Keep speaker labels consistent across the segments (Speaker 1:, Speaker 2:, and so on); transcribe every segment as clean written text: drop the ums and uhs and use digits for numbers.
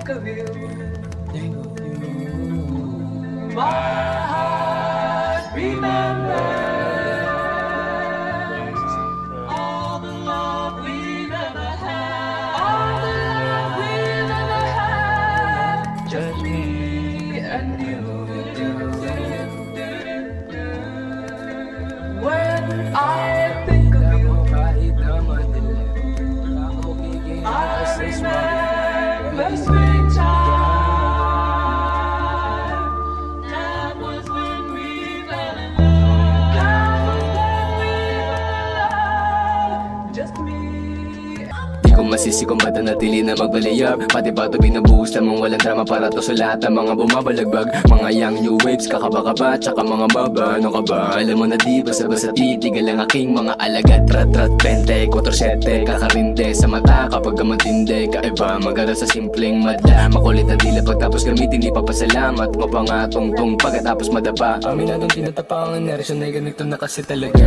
Speaker 1: think of you, my heart remembers all the love we've ever had, all the love we've ever had, just me and you. When I think of you, I remember springtime. That was when we fell in love. That was when we fell in love. Just me.
Speaker 2: Di ko masisi kung ba't natili na magbaliyab. Pati ba ito binubuhos lamang walang drama para to sa lahat ng mga bumabalagbag. Mga young new waves, kakaba-kaba, tsaka mga baba. Ano ka ba? Alam mo na di basta-basta titigal ang aking mga alagat. Rat-rat, 24-7, kakarinde sa mata kapag matindi. Kaiba, mag-aral sa simpleng madla. Makulit na dila pagtapos gamitin, di papasalamat mo pa nga tungtong pagkatapos madapa. Aminadong tinatapang ang reaksyon ay ganito na kasi talaga.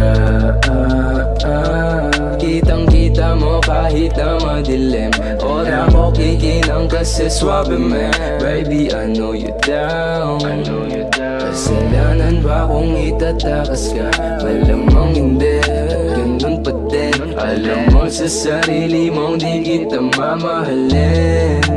Speaker 2: Kitang-kita mo kahit na madilim. Ora ko kikinang kasi swabe man. Baby, I know you down. Kasalanan ba kung itatakas ka? Malamang hindi, ganun pa din. Alam mo sa sarili mong di kita mamahalin.